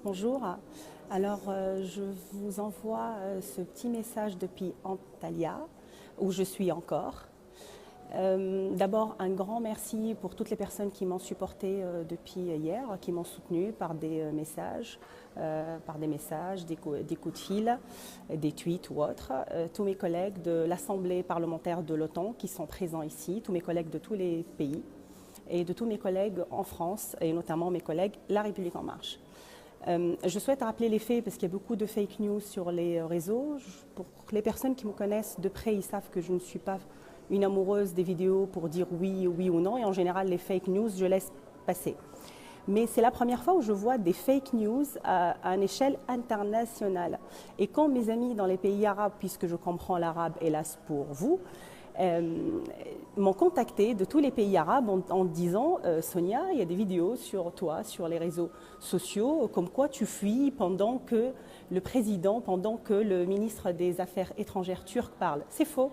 Bonjour. Alors, je vous envoie ce petit message depuis Antalya, où je suis encore. D'abord, un grand merci pour toutes les personnes qui m'ont supporté depuis hier, qui m'ont soutenu par des messages, des coups de fil, des tweets ou autres. Tous mes collègues de l'Assemblée parlementaire de l'OTAN qui sont présents ici, tous mes collègues de tous les pays et de tous mes collègues en France et notamment mes collègues La République En Marche. Je souhaite rappeler les faits parce qu'il y a beaucoup de fake news sur les réseaux. Pour les personnes qui me connaissent de près, ils savent que je ne suis pas une amoureuse des vidéos pour dire oui ou non. Et en général, les fake news, je laisse passer. Mais c'est la première fois où je vois des fake news à une échelle internationale. Et quand mes amis dans les pays arabes, puisque je comprends l'arabe, hélas pour vous, m'ont contacté de tous les pays arabes en disant Sonia, il y a des vidéos sur toi, sur les réseaux sociaux, comme quoi tu fuis pendant que le président, pendant que le ministre des Affaires étrangères turc parle. C'est faux,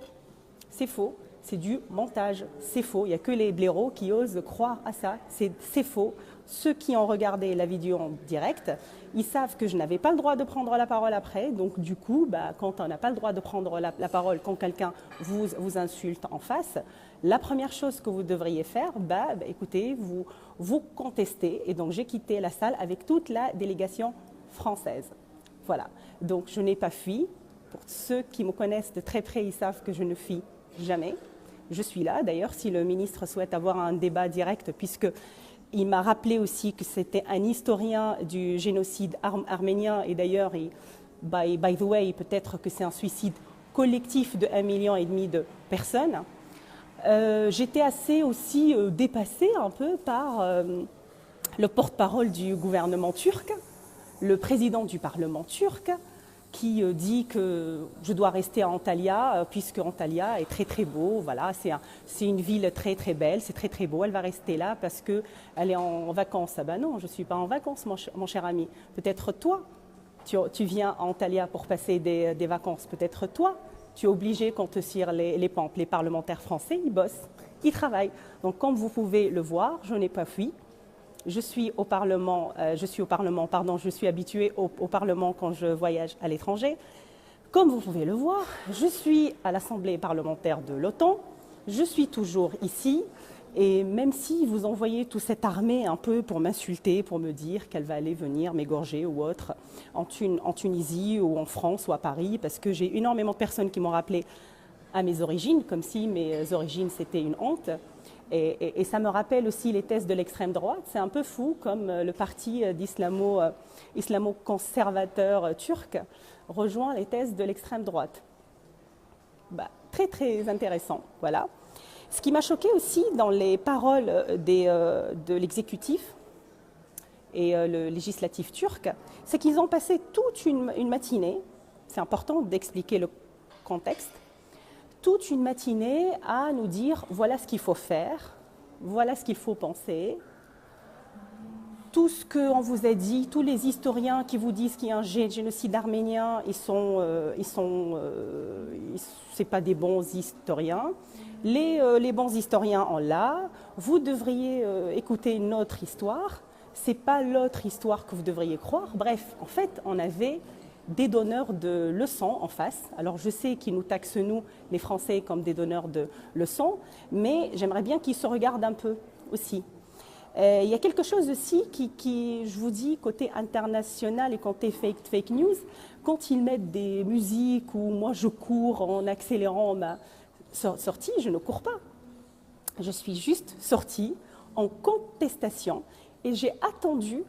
c'est faux, c'est du montage, c'est faux. Il n'y a que les blaireaux qui osent croire à ça, c'est faux. Ceux qui ont regardé la vidéo en direct, ils savent que je n'avais pas le droit de prendre la parole après. Donc du coup, quand on n'a pas le droit de prendre la parole, quand quelqu'un vous insulte en face, la première chose que vous devriez faire, écoutez, vous contestez. Et donc j'ai quitté la salle avec toute la délégation française. Voilà. Donc je n'ai pas fui. Pour ceux qui me connaissent de très près, ils savent que je ne fuis jamais. Je suis là. D'ailleurs, si le ministre souhaite avoir un débat direct, puisque il m'a rappelé aussi que c'était un historien du génocide arménien et d'ailleurs, by the way, peut-être que c'est un suicide collectif de 1,5 million de personnes. J'étais assez aussi dépassée un peu par le porte-parole du gouvernement turc, le président du Parlement turc, qui dit que je dois rester à Antalya puisque Antalya est très très beau. Voilà, c'est une ville très très belle, c'est très très beau. Elle va rester là parce qu'elle est en vacances. Ah ben non, je ne suis pas en vacances, mon cher ami. Peut-être toi, tu viens à Antalya pour passer des vacances. Peut-être toi, tu es obligé qu'on te cire les pompes. Les parlementaires français, ils bossent, ils travaillent. Donc comme vous pouvez le voir, je n'ai pas fui. Je suis habituée au Parlement quand je voyage à l'étranger. Comme vous pouvez le voir, je suis à l'Assemblée parlementaire de l'OTAN. Je suis toujours ici. Et même si vous envoyez toute cette armée un peu pour m'insulter, pour me dire qu'elle va aller venir m'égorger ou autre, en Tunisie ou en France ou à Paris, parce que j'ai énormément de personnes qui m'ont rappelé à mes origines, comme si mes origines c'était une honte. Et ça me rappelle aussi les thèses de l'extrême droite. C'est un peu fou comme le parti islamo-conservateur turc rejoint les thèses de l'extrême droite. Très très intéressant, voilà. Ce qui m'a choqué aussi dans les paroles de l'exécutif et le législatif turc, c'est qu'ils ont passé toute une matinée, c'est important d'expliquer le contexte, toute une matinée à nous dire voilà ce qu'il faut faire, voilà ce qu'il faut penser. Tout ce qu'on vous a dit, tous les historiens qui vous disent qu'il y a un génocide arménien, c'est pas des bons historiens. Les bons historiens en là, vous devriez écouter une autre histoire. C'est pas l'autre histoire que vous devriez croire. Bref, en fait, on avait des donneurs de leçons en face. Alors je sais qu'ils nous taxent, nous, les Français, comme des donneurs de leçons, mais j'aimerais bien qu'ils se regardent un peu aussi. Il y a quelque chose aussi qui, je vous dis, côté international et côté fake news, quand ils mettent des musiques où moi je cours en accélérant ma sortie, je ne cours pas. Je suis juste sortie en contestation et j'ai attendu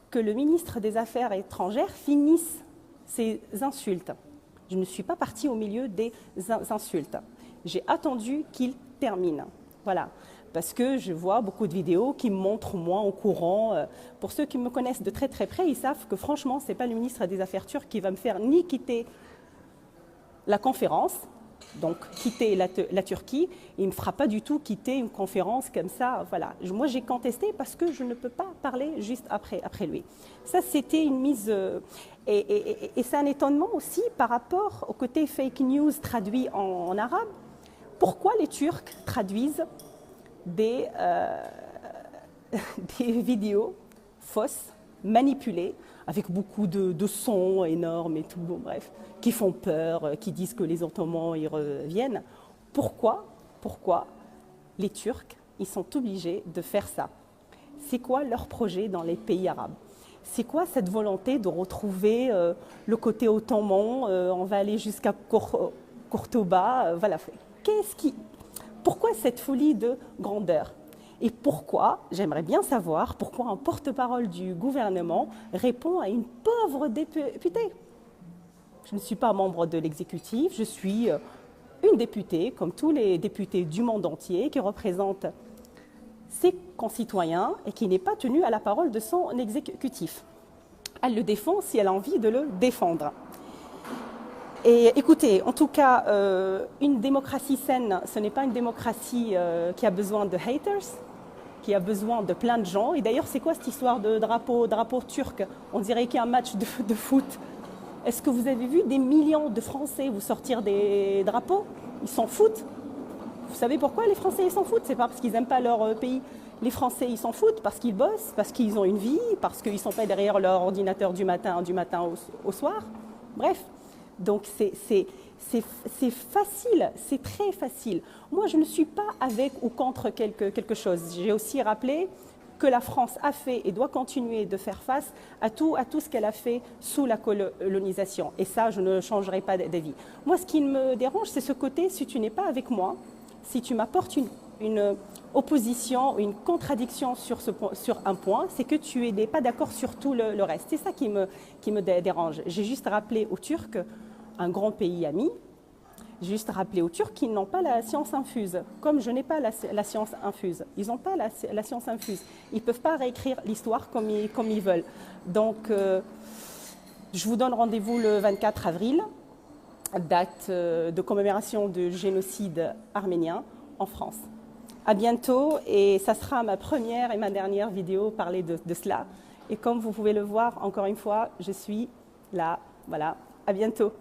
que le ministre des Affaires étrangères finisse ses insultes. Je ne suis pas partie au milieu des insultes. J'ai attendu qu'il termine. Voilà. Parce que je vois beaucoup de vidéos qui me montrent moi en courant. Pour ceux qui me connaissent de très très près, ils savent que franchement, ce n'est pas le ministre des Affaires turc qui va me faire ni quitter la conférence, donc quitter la Turquie, il ne me fera pas du tout quitter une conférence comme ça. Voilà. Moi, j'ai contesté parce que je ne peux pas parler juste après lui. Ça, c'était une mise... et c'est un étonnement aussi par rapport au côté fake news traduit en arabe. Pourquoi les Turcs traduisent des vidéos fausses manipulés, avec beaucoup de sons énormes et tout, bon, bref, qui font peur, qui disent que les Ottomans y reviennent. Pourquoi les Turcs, ils sont obligés de faire ça? C'est quoi leur projet dans les pays arabes? C'est quoi cette volonté de retrouver le côté ottoman? On va aller jusqu'à Cordoba, voilà. Pourquoi cette folie de grandeur? Et pourquoi, j'aimerais bien savoir, pourquoi un porte-parole du gouvernement répond à une pauvre députée? Je ne suis pas membre de l'exécutif, je suis une députée, comme tous les députés du monde entier, qui représente ses concitoyens et qui n'est pas tenue à la parole de son exécutif. Elle le défend si elle a envie de le défendre. Et écoutez, en tout cas, une démocratie saine, ce n'est pas une démocratie qui a besoin de haters, qui a besoin de plein de gens. Et d'ailleurs, c'est quoi cette histoire de drapeau turc? On dirait qu'il y a un match de foot. Est-ce que vous avez vu des millions de Français vous sortir des drapeaux? Ils s'en foutent. Vous savez pourquoi les Français ils s'en foutent? C'est pas parce qu'ils n'aiment pas leur pays. Les Français ils s'en foutent parce qu'ils bossent, parce qu'ils ont une vie, parce qu'ils ne sont pas derrière leur ordinateur du matin au soir. Bref, donc c'est facile, c'est très facile. Moi je ne suis pas avec ou contre quelque chose. J'ai aussi rappelé que la France a fait et doit continuer de faire face à tout ce qu'elle a fait sous la colonisation. Et ça, je ne changerai pas d'avis. Moi, ce qui me dérange, c'est ce côté, si tu n'es pas avec moi, si tu m'apportes une opposition, une contradiction sur un point, c'est que tu n'es pas d'accord sur tout le reste. C'est ça qui me dérange. J'ai juste rappelé aux Turcs, un grand pays ami, j'ai juste rappelé aux Turcs qu'ils n'ont pas la science infuse, comme je n'ai pas la science infuse. Ils n'ont pas la science infuse. Ils ne peuvent pas réécrire l'histoire comme ils veulent. Donc, je vous donne rendez-vous le 24 avril, date de commémoration du génocide arménien en France. À bientôt, et ça sera ma première et ma dernière vidéo parler de cela. Et comme vous pouvez le voir, encore une fois, je suis là. Voilà, à bientôt.